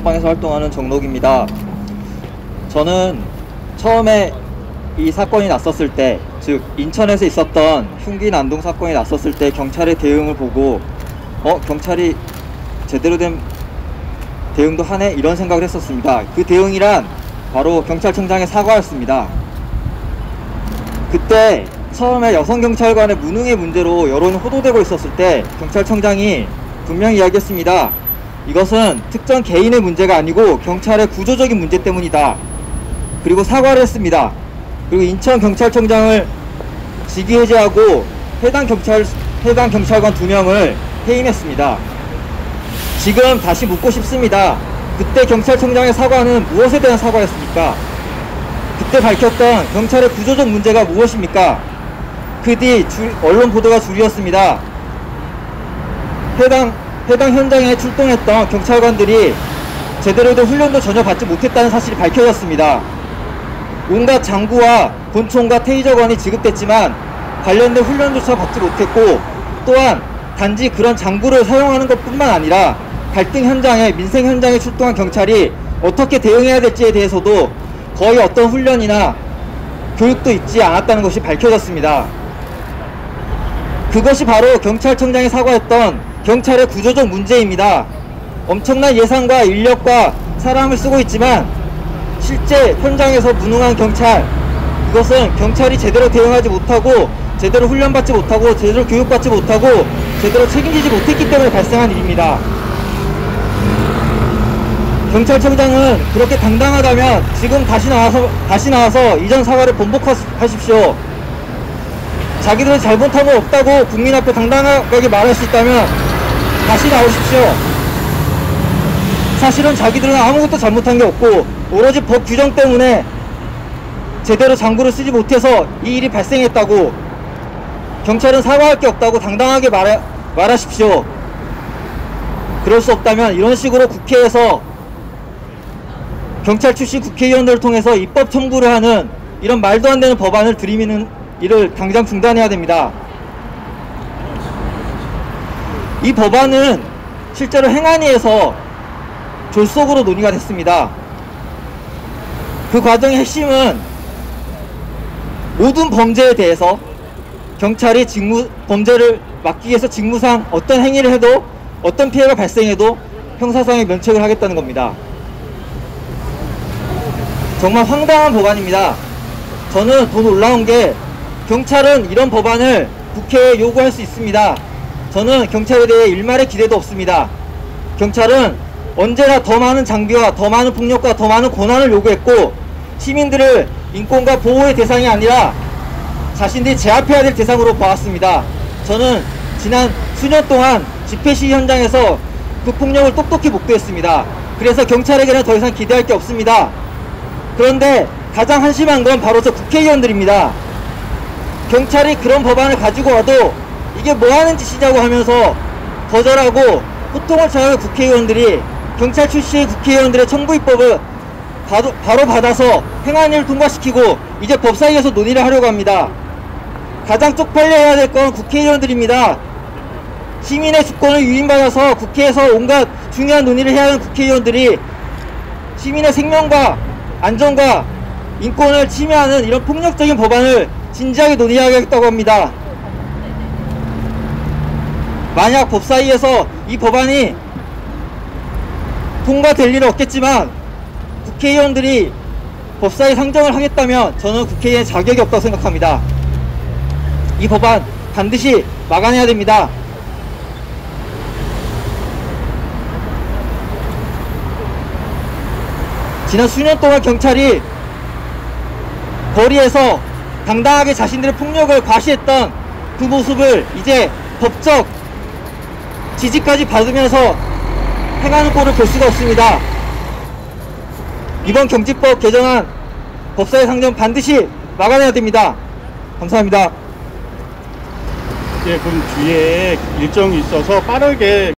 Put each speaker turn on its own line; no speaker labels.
방에서 활동하는 정록입니다. 저는 처음에 이 사건이 났었을 때, 즉 인천에서 있었던 흉기 난동 사건이 났었을 때 경찰의 대응을 보고 경찰이 제대로 된 대응도 하네? 이런 생각을 했었습니다. 그 대응이란 바로 경찰청장의 사과였습니다. 그때 처음에 여성경찰관의 무능의 문제로 여론이 호도되고 있었을 때 경찰청장이 분명히 이야기했습니다. 이것은 특정 개인의 문제가 아니고 경찰의 구조적인 문제 때문이다. 그리고 사과를 했습니다. 그리고 인천경찰청장을 직위해제하고 해당 경찰관 2명을 해임했습니다. 지금 다시 묻고 싶습니다. 그때 경찰청장의 사과는 무엇에 대한 사과였습니까? 그때 밝혔던 경찰의 구조적 문제가 무엇입니까? 그 뒤 언론 보도가 줄이었습니다. 해당 현장에 출동했던 경찰관들이 제대로 된 훈련도 전혀 받지 못했다는 사실이 밝혀졌습니다. 온갖 장구와 권총과 테이저건이 지급됐지만 관련된 훈련조차 받지 못했고, 또한 단지 그런 장구를 사용하는 것 뿐만 아니라 갈등 현장에, 민생 현장에 출동한 경찰이 어떻게 대응해야 될지에 대해서도 거의 어떤 훈련이나 교육도 있지 않았다는 것이 밝혀졌습니다. 그것이 바로 경찰청장이 사과했던 경찰의 구조적 문제입니다. 엄청난 예산과 인력과 사람을 쓰고 있지만 실제 현장에서 무능한 경찰, 그것은 경찰이 제대로 대응하지 못하고, 제대로 훈련받지 못하고, 제대로 교육받지 못하고, 제대로 책임지지 못했기 때문에 발생한 일입니다. 경찰청장은 그렇게 당당하다면 지금 다시 나와서 이전 사과를 번복하십시오. 자기들은 잘못한 거 없다고 국민 앞에 당당하게 말할 수 있다면 다시 나오십시오. 사실은 자기들은 아무것도 잘못한 게 없고 오로지 법 규정 때문에 제대로 장구를 쓰지 못해서 이 일이 발생했다고, 경찰은 사과할 게 없다고 당당하게 말하십시오. 그럴 수 없다면 이런 식으로 국회에서 경찰 출신 국회의원들을 통해서 입법 청구를 하는 이런 말도 안 되는 법안을 들이미는 일을 당장 중단해야 됩니다. 이 법안은 실제로 행안위에서 졸속으로 논의가 됐습니다. 그 과정의 핵심은 모든 범죄에 대해서 경찰이 범죄를 막기 위해서 직무상 어떤 행위를 해도, 어떤 피해가 발생해도 형사상의 면책을 하겠다는 겁니다. 정말 황당한 법안입니다. 저는 더 놀라운 게, 경찰은 이런 법안을 국회에 요구할 수 있습니다. 저는 경찰에 대해 일말의 기대도 없습니다. 경찰은 언제나 더 많은 장비와 더 많은 폭력과 더 많은 권한을 요구했고, 시민들을 인권과 보호의 대상이 아니라 자신들이 제압해야 될 대상으로 봐왔습니다. 저는 지난 수년 동안 집회 시위 현장에서 그 폭력을 똑똑히 목도했습니다. 그래서 경찰에게는 더 이상 기대할 게 없습니다. 그런데 가장 한심한 건 바로 저 국회의원들입니다. 경찰이 그런 법안을 가지고 와도 이게 뭐하는 짓이냐고 하면서 거절하고 호통을 쳐하는 국회의원들이 경찰 출신 국회의원들의 청구 입법을 바로 받아서 행안위를 통과시키고 이제 법사위에서 논의를 하려고 합니다. 가장 쪽팔려야 될 건 국회의원들입니다. 시민의 주권을 위임받아서 국회에서 온갖 중요한 논의를 해야 하는 국회의원들이 시민의 생명과 안전과 인권을 침해하는 이런 폭력적인 법안을 진지하게 논의하겠다고 합니다. 만약 법사위에서 이 법안이 통과될 일은 없겠지만 국회의원들이 법사위 상정을 하겠다면 저는 국회의원의 자격이 없다고 생각합니다. 이 법안 반드시 막아내야 됩니다. 지난 수년 동안 경찰이 거리에서 당당하게 자신들의 폭력을 과시했던 그 모습을 이제 법적 지지까지 받으면서 행하는 꼴을 볼 수가 없습니다. 이번 경직법 개정안 법사위 상정 반드시 막아내야 됩니다. 감사합니다.
예, 그럼 뒤에 일정이 있어서 빠르게